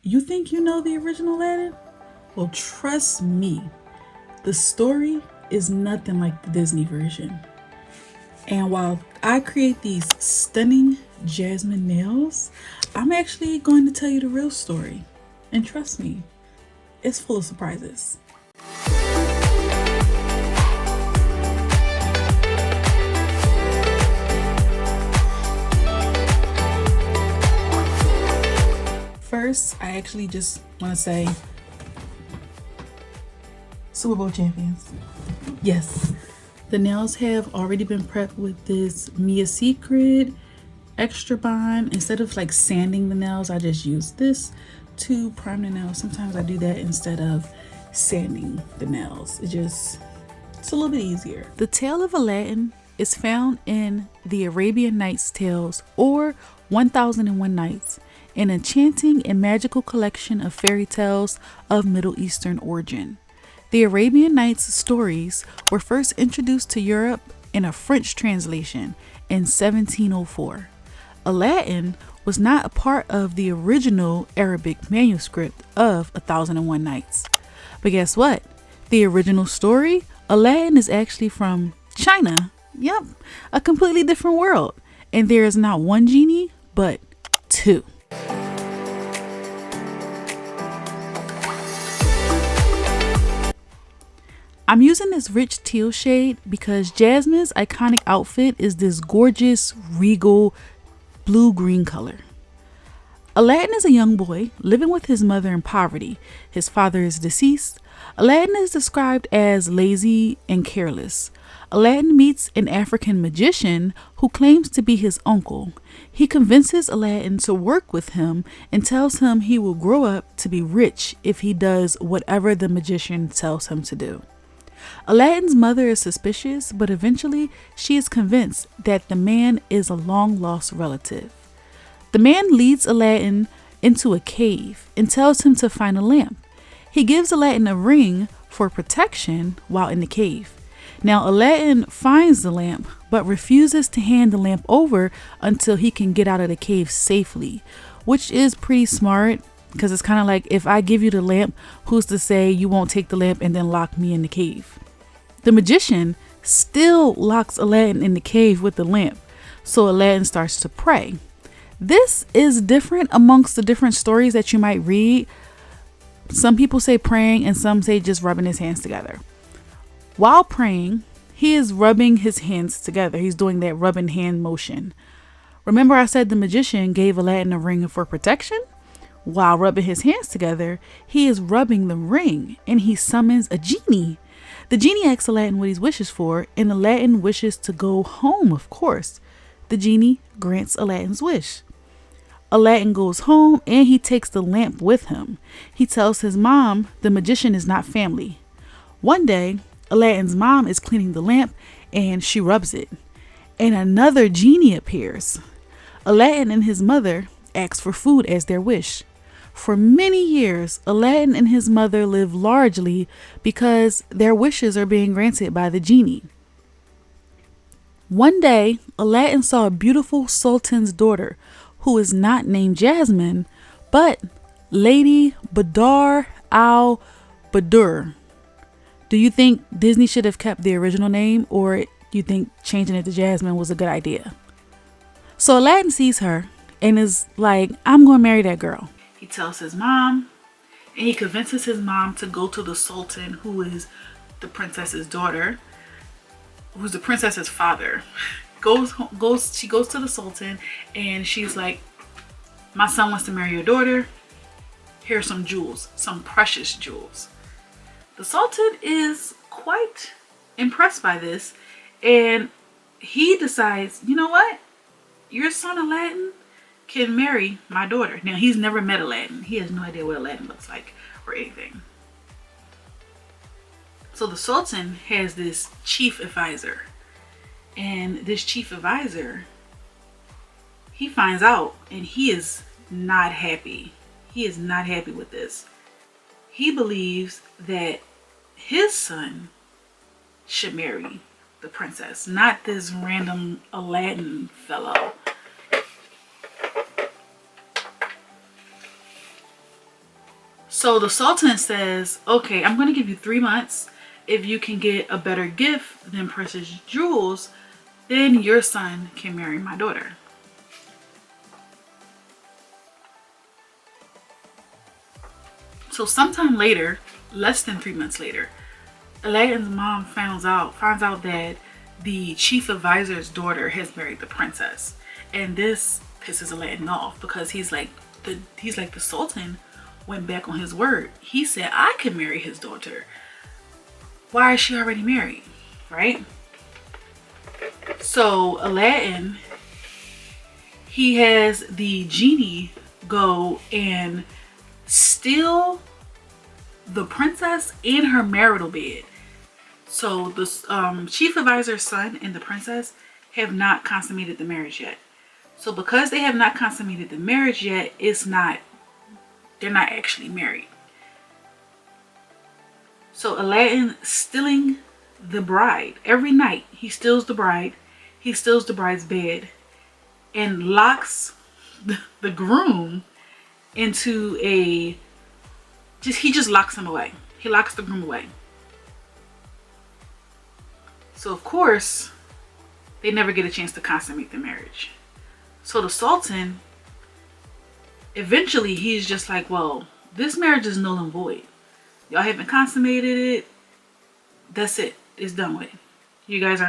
You think you know the original Aladdin? Well, trust me, the story is nothing like the Disney version. And while I create these stunning jasmine nails, I'm actually going to tell you the real story. And trust me, it's full of surprises. First, I actually just want to say Super Bowl champions. Yes, the nails have already been prepped with this Mia Secret extra bond. Instead of like sanding the nails, I just use this to prime the nails. Sometimes I do that instead of sanding the nails. It's a little bit easier. The tale of Aladdin is found in the Arabian Nights Tales, or 1001 Nights, an enchanting and magical collection of fairy tales of Middle Eastern origin. The Arabian Nights stories were first introduced to Europe in a French translation in 1704. Aladdin was not a part of the original Arabic manuscript of 1001 Nights. But guess what? The original story, Aladdin, is actually from China. Yep, a completely different world. And there is not one genie, but two. I'm using this rich teal shade because Jasmine's iconic outfit is this gorgeous, regal, blue-green color. Aladdin is a young boy living with his mother in poverty. His father is deceased. Aladdin is described as lazy and careless. Aladdin meets an African magician who claims to be his uncle. He convinces Aladdin to work with him and tells him he will grow up to be rich if he does whatever the magician tells him to do. Aladdin's mother is suspicious, but eventually she is convinced that the man is a long-lost relative. The man leads Aladdin into a cave and tells him to find a lamp. He gives Aladdin a ring for protection while in the cave. Now Aladdin finds the lamp, but refuses to hand the lamp over until he can get out of the cave safely, which is pretty smart. Because it's kind of like, if I give you the lamp, who's to say you won't take the lamp and then lock me in the cave? The magician still locks Aladdin in the cave with the lamp, so Aladdin starts to pray. This is different amongst the different stories that you might read. Some people say praying and some say just rubbing his hands together. While praying, he is rubbing his hands together. He's doing that rubbing hand motion. Remember I said the magician gave Aladdin a ring for protection? While rubbing his hands together, he is rubbing the ring and he summons a genie. The genie asks Aladdin what he wishes for, and Aladdin wishes to go home, of course. The genie grants Aladdin's wish. Aladdin goes home and he takes the lamp with him. He tells his mom the magician is not family. One day, Aladdin's mom is cleaning the lamp and she rubs it, and another genie appears. Aladdin and his mother ask for food as their wish. For many years, Aladdin and his mother live largely because their wishes are being granted by the genie. One day, Aladdin saw a beautiful sultan's daughter who is not named Jasmine, but Lady Badr al-Badr. Do you think Disney should have kept the original name, or do you think changing it to Jasmine was a good idea? So Aladdin sees her and is like, I'm going to marry that girl. He tells his mom, and he convinces his mom to go to the sultan, who is the princess's daughter, who's the princess's father. She goes to the sultan, and she's like, my son wants to marry your daughter. Here's some jewels, some precious jewels. The sultan is quite impressed by this, and he decides, you know what? Your son Aladdin can marry my daughter. Now, he's never met Aladdin. He has no idea what Aladdin looks like or anything. So the sultan has this chief advisor, and this chief advisor, he finds out, and he is not happy. He is not happy with this. He believes that his son should marry the princess, not this random Aladdin fellow. So the Sultan says, okay, I'm going to give you 3 months. If you can get a better gift than precious jewels, then your son can marry my daughter. So sometime later, less than 3 months later, Aladdin's mom finds out that the chief advisor's daughter has married the princess. And this pisses Aladdin off because he's like the Sultan went back on his word. He said I can marry his daughter. Why is she already married? Right? So Aladdin, he has the genie go and steal the princess and her marital bed. So the chief advisor's son and the princess have not consummated the marriage yet. So because they have not consummated the marriage yet, they're not actually married. So Aladdin stealing the bride. Every night he steals the bride. He steals the bride's bed and locks the groom into he just locks him away. He locks the groom away. So of course, they never get a chance to consummate the marriage. So the Sultan, eventually he's just like, well, this marriage is null and void. Y'all haven't consummated it. That's it. It's done with. You guys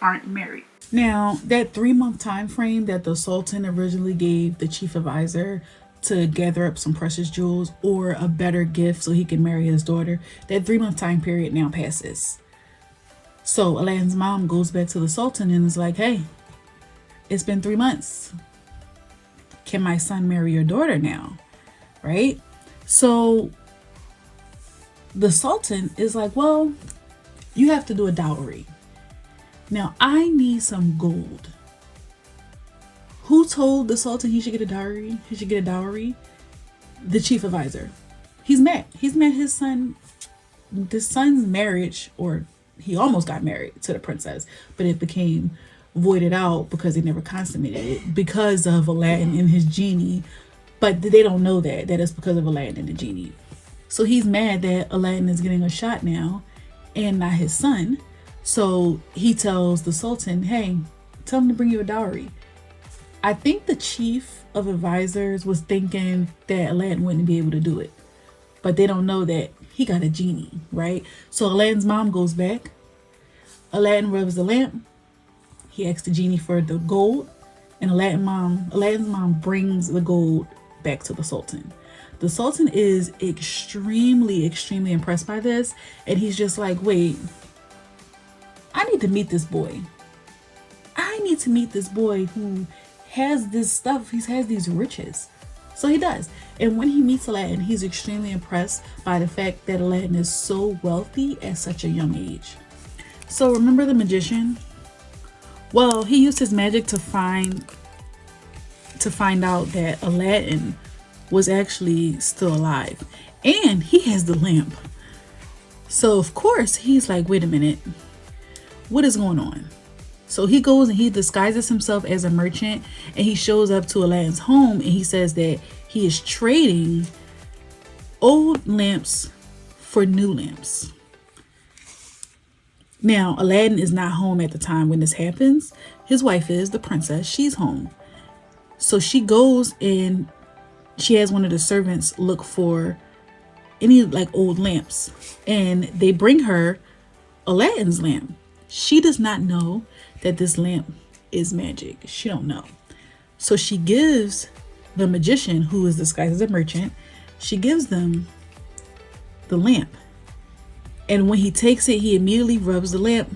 aren't married. Now, that 3-month time frame that the Sultan originally gave the chief advisor to gather up some precious jewels or a better gift so he can marry his daughter, that 3-month time period now passes. So Aladdin's mom goes back to the Sultan and is like, hey, it's been 3 months. Can my son marry your daughter now? Right? So the Sultan is like, well, you have to do a dowry. Now, I need some gold. Who told the Sultan he should get a dowry? He should get a dowry? The chief advisor. He's met his son. The son's marriage, or he almost got married to the princess, but it became voided out because they never consummated it because of Aladdin and his genie. But they don't know that it's because of Aladdin and the genie. So he's mad that Aladdin is getting a shot now and not his son. So he tells the Sultan, hey, tell him to bring you a dowry. I think the chief of advisors was thinking that Aladdin wouldn't be able to do it, but they don't know that he got a genie, right? So Aladdin's mom goes back. Aladdin rubs the lamp. He asks the genie for the gold, and Aladdin's mom brings the gold back to the Sultan. The Sultan is extremely, extremely impressed by this, and he's just like, wait, I need to meet this boy. I need to meet this boy who has this stuff. He has these riches. So he does. And when he meets Aladdin, he's extremely impressed by the fact that Aladdin is so wealthy at such a young age. So remember the magician? Well, he used his magic to find out that Aladdin was actually still alive. And he has the lamp. So of course, he's like, wait a minute. What is going on? So he goes and he disguises himself as a merchant, and he shows up to Aladdin's home, and he says that he is trading old lamps for new lamps. Now, Aladdin is not home at the time when this happens. His wife is, the princess, she's home. So she goes and she has one of the servants look for any like old lamps, and they bring her Aladdin's lamp. She does not know that this lamp is magic. She don't know. So she gives the magician, who is disguised as a merchant, she gives them the lamp. And when he takes it, he immediately rubs the lamp.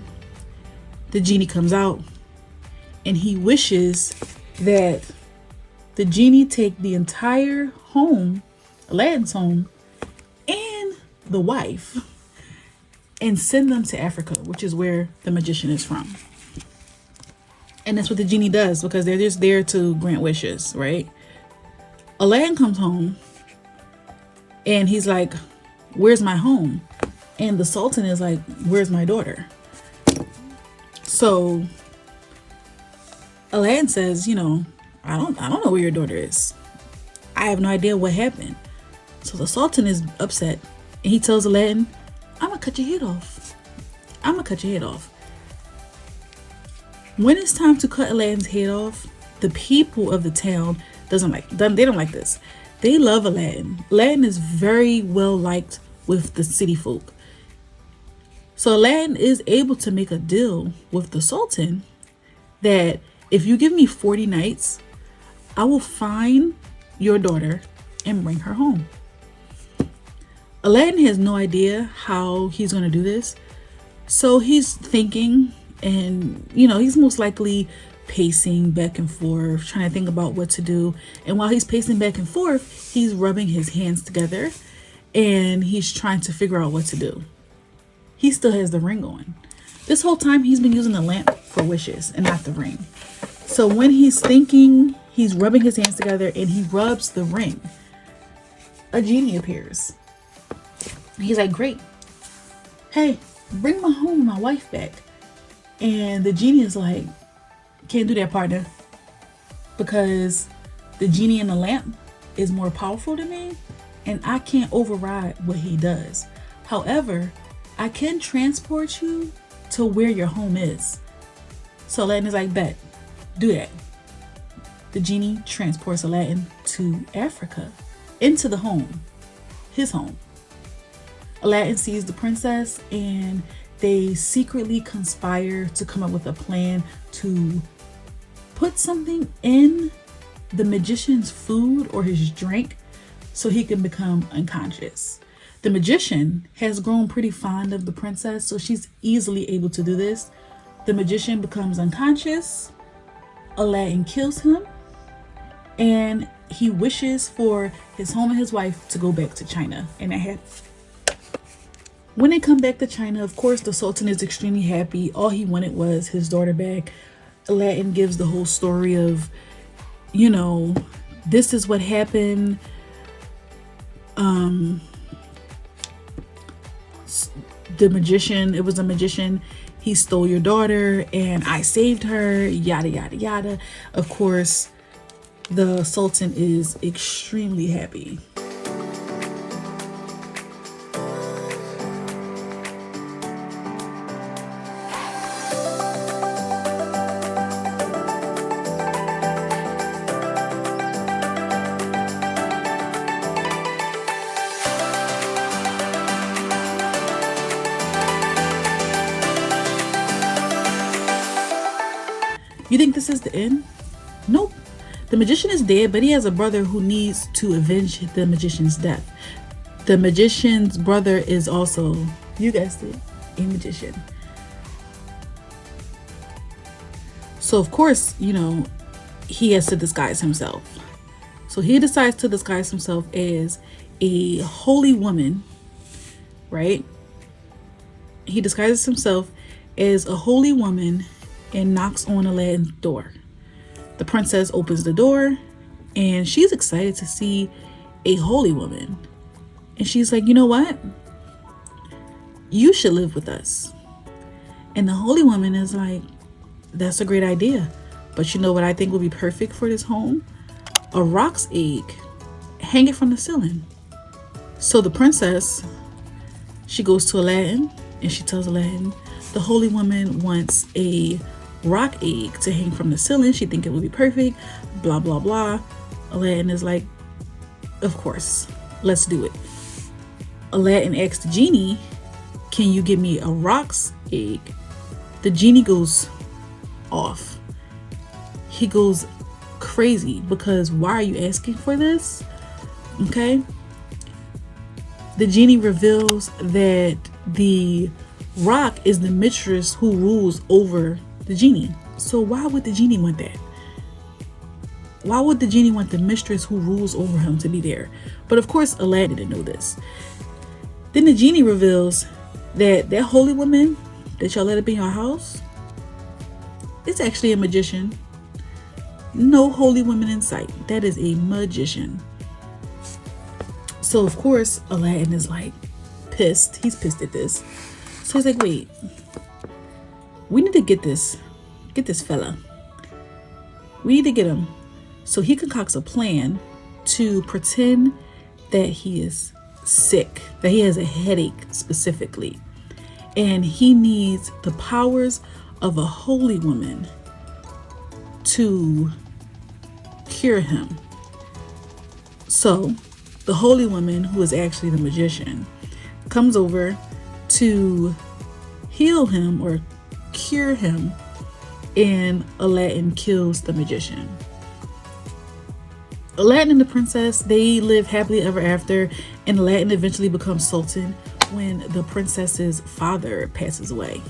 The genie comes out, and he wishes that the genie take the entire home, Aladdin's home, and the wife, and send them to Africa, which is where the magician is from. And that's what the genie does, because they're just there to grant wishes, right? Aladdin comes home and he's like, where's my home? And the Sultan is like, where's my daughter? So Aladdin says, I don't know where your daughter is. I have no idea what happened. So So the Sultan is upset and he tells Aladdin, I'm gonna cut your head off. I'm gonna cut your head off. When it's time to cut Aladdin's head off, the people of the town they don't like this. They love Aladdin. Aladdin is very well liked with the city folk. So Aladdin is able to make a deal with the Sultan that if you give me 40 nights, I will find your daughter and bring her home. Aladdin has no idea how he's going to do this. So he's thinking, and he's most likely pacing back and forth, trying to think about what to do. And while he's pacing back and forth, he's rubbing his hands together and he's trying to figure out what to do. He still has the ring on. This whole time he's been using the lamp for wishes and not the ring. So when he's thinking, he's rubbing his hands together and he rubs the ring. A genie appears. He's like, great. Hey, bring my wife back. And the genie is like, can't do that, partner. Because the genie in the lamp is more powerful than me and I can't override what he does. However, I can transport you to where your home is. So Aladdin is like, bet, do that. The genie transports Aladdin to Africa, into the home, his home. Aladdin sees the princess and they secretly conspire to come up with a plan to put something in the magician's food or his drink so he can become unconscious. The magician has grown pretty fond of the princess, so she's easily able to do this. The magician becomes unconscious. Aladdin kills him and he wishes for his home and his wife to go back to China, and that happens. When they come back to China, of course, the Sultan is extremely happy. All he wanted was his daughter back. Aladdin gives the whole story of, this is what happened. It was a magician. He stole your daughter and I saved her, yada, yada, yada. Of course, the Sultan is extremely happy. You think this is the end? Nope. The magician is dead, but he has a brother who needs to avenge the magician's death. The magician's brother is also, you guessed it, a magician. So of course, he has to disguise himself. So he decides to disguise himself as a holy woman, right? He disguises himself as a holy woman and knocks on Aladdin's door. The princess opens the door and she's excited to see a holy woman. And she's like, you know what? You should live with us. And the holy woman is like, that's a great idea. But you know what I think would be perfect for this home? A roc's egg. Hang it from the ceiling. So the princess, she goes to Aladdin and she tells Aladdin the holy woman wants a rock egg to hang from the ceiling. She thinks it would be perfect, blah, blah, blah. Aladdin is like, of course, let's do it. Aladdin asks the genie, can you give me a rock's egg? The genie goes off. He goes crazy because why are you asking for this? Okay. The genie reveals that the rock is the mistress who rules over the genie. So why would the genie want that? Why would the genie want the mistress who rules over him to be there? But of course, Aladdin didn't know this. Then the genie reveals that holy woman that y'all let up in your house is actually a magician. No holy woman in sight. That is a magician. So of course, Aladdin is like pissed. He's pissed at this. So he's like, wait, we need to get this fella. We need to get him. So he concocts a plan to pretend that he is sick, that he has a headache specifically, and he needs the powers of a holy woman to cure him. So the holy woman, who is actually the magician, comes over to heal him or cure him, and Aladdin kills the magician. Aladdin and the princess, they live happily ever after, and Aladdin eventually becomes sultan when the princess's father passes away.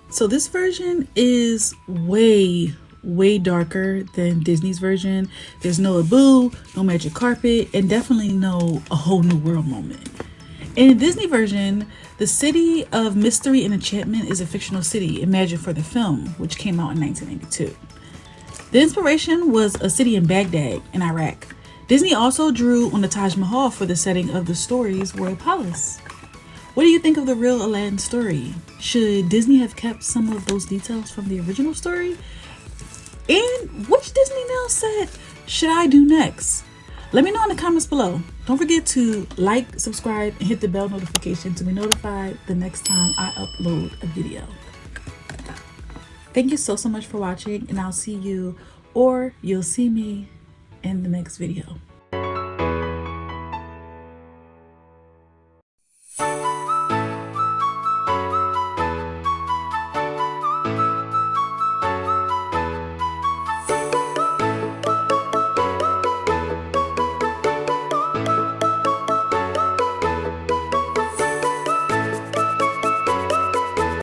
So this version is way darker than Disney's version. There's no Abu, no magic carpet, and definitely no a whole new world moment. In the Disney version, the city of mystery and enchantment is a fictional city imagined for the film, which came out in 1992. The inspiration was a city in Baghdad in Iraq. Disney also drew on the Taj Mahal for the setting of the story's royal palace. What do you think of the real Aladdin story? Should Disney have kept some of those details from the original story? And which Disney now set should I do next? Let me know in the comments below. Don't forget to like, subscribe, and hit the bell notification to be notified the next time I upload a video. Thank you so much for watching, and I'll see you, or you'll see me, in the next video.